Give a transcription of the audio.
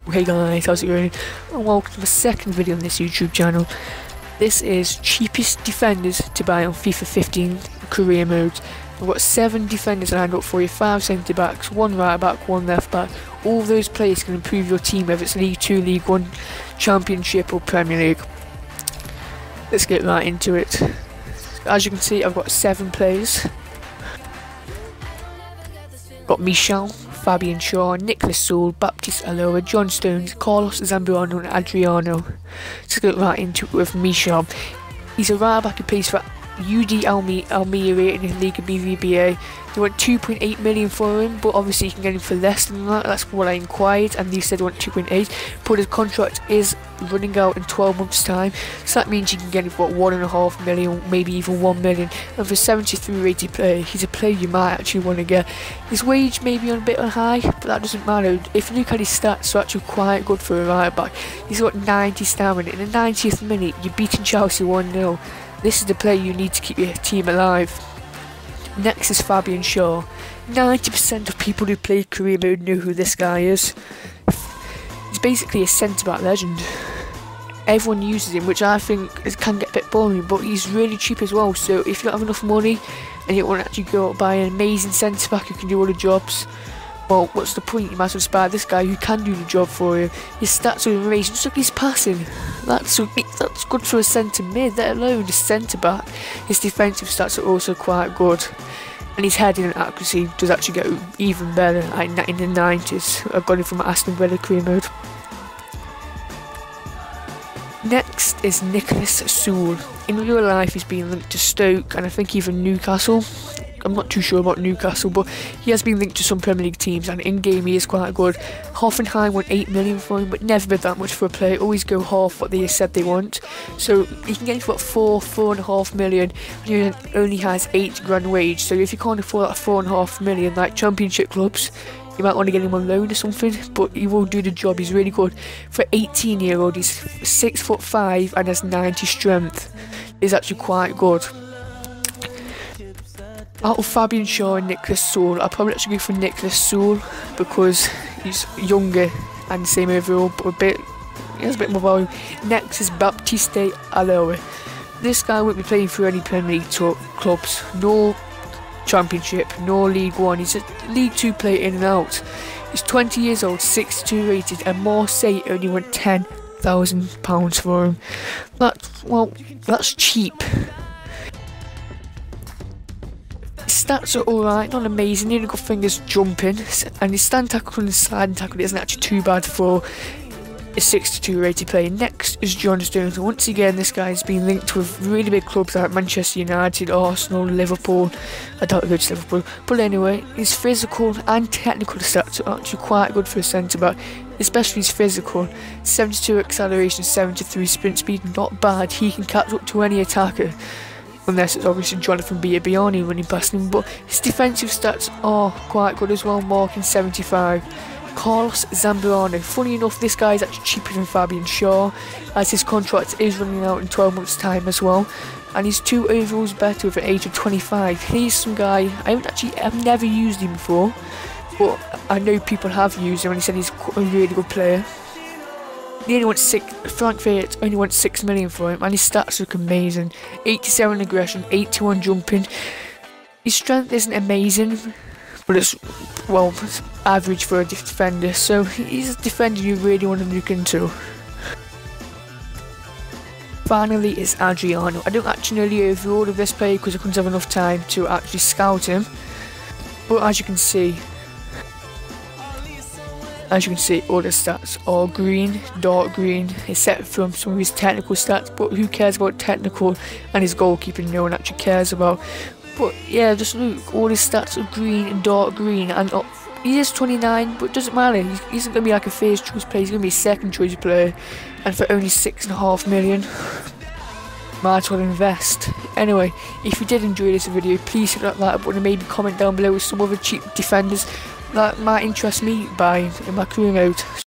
Hey guys, how's it going? And welcome to the second video on this YouTube channel. This is cheapest defenders to buy on FIFA 15 career mode. I've got 7 defenders lined up for you, 5 centre backs, 1 right back, 1 left back. All of those players can improve your team, whether it's League 2, League 1, Championship or Premier League. Let's get right into it. As you can see, I've got 7 players. Got Michel, Fabian Shaw, Nicholas Soul, Baptiste Aloa, John Stones, Carlos Zambrano and Adriano. Let's get right into it with Michel. He's a right back who plays for UD Almeria in the Liga BVBA. They want 2.8 million for him, but obviously you can get him for less than that. That's what I inquired, and they said they want 2.8. But his contract is running out in 12 months' time, so that means you can get him for 1.5 million, maybe even 1 million. And for 73 rated player, he's a player you might actually want to get. His wage may be on a bit high, but that doesn't matter. If you look at his stats, they're actually quite good for a right back. He's got 90 stamina. In the 90th minute, you're beating Chelsea 1-0. This is the player you need to keep your team alive. Next is Fabian Shaw. 90% of people who play career mode know who this guy is. He's basically a centre-back legend. Everyone uses him, which I think can get a bit boring, but he's really cheap as well. So if you don't have enough money and you want to actually go out and buy an amazing centre-back who can do all the jobs, well, what's the point? You might as well buy this guy who can do the job for you. His stats are amazing. Just look at his passing. That's good for a centre mid, let alone a centre back. His defensive stats are also quite good, and his heading and accuracy does actually get even better. In the 90s, I got him from Aston Villa career mode. Next is Nicholas Soul. In real life, he's been linked to Stoke and I think even Newcastle. I'm not too sure about Newcastle, but he has been linked to some Premier League teams, and in game he is quite good. Hoffenheim want 8 million for him, but never bid that much for a player. Always go half what they said they want. So you can get him for about 4.5 million, and he only has 8 grand wage. So if you can't afford that 4.5 million, like Championship clubs, you might want to get him on loan or something, but he will do the job. He's really good. For 18-year-old, he's 6'5" and has 90 strength. He's actually quite good. Out of Fabian Shaw and Nicholas Soul, I'll probably actually go for Nicholas Soul because he's younger and the same overall, but he has a bit more value. Next is Baptiste Aloa. This guy won't be playing for any Premier League clubs, no Championship, no League 1. He's a League 2 player in and out. He's 20 years old, 62 rated, and Marseille only want £10,000 for him. That's cheap. His stats are alright, not amazing. The only good thing is jumping, and his stand tackle and sliding tackle isn't actually too bad for a 62 rated player. Next is John Stones, and once again this guy has been linked with really big clubs like Manchester United, Arsenal, Liverpool. I doubt he goes to Liverpool, but anyway, his physical and technical stats are actually quite good for a centre back, especially his physical. 72 acceleration, 73 sprint speed, not bad. He can catch up to any attacker, unless it's obviously Jonathan Biabiani running past him, but his defensive stats are quite good as well, marking 75. Carlos Zambrano. Funny enough, this guy is actually cheaper than Fabian Shaw, as his contract is running out in 12 months' time as well, and he's 2 overalls better with an age of 25. He's some guy, I've never used him before, but I know people have used him, and he said he's a really good player. He only wants Frankfurt only wants 6 million for him, and his stats look amazing. 87 aggression, 81 jumping. His strength isn't amazing, but it's average for a defender, so he's a defender you really want to look into. Finally is Adriano. I don't actually know the overall of this player because I couldn't have enough time to actually scout him, but as you can see, all the stats are green, dark green, except from some of his technical stats, but who cares about technical and his goalkeeping? No one actually cares about. But yeah, just look, all his stats are green and dark green, and he is 29, but it doesn't matter. He isn't going to be like a first choice player, he's going to be a second choice player, and for only 6.5 million, might as well invest. Anyway, if you did enjoy this video, please hit that like button and maybe comment down below with some other cheap defenders that might interest me buying in my career mode.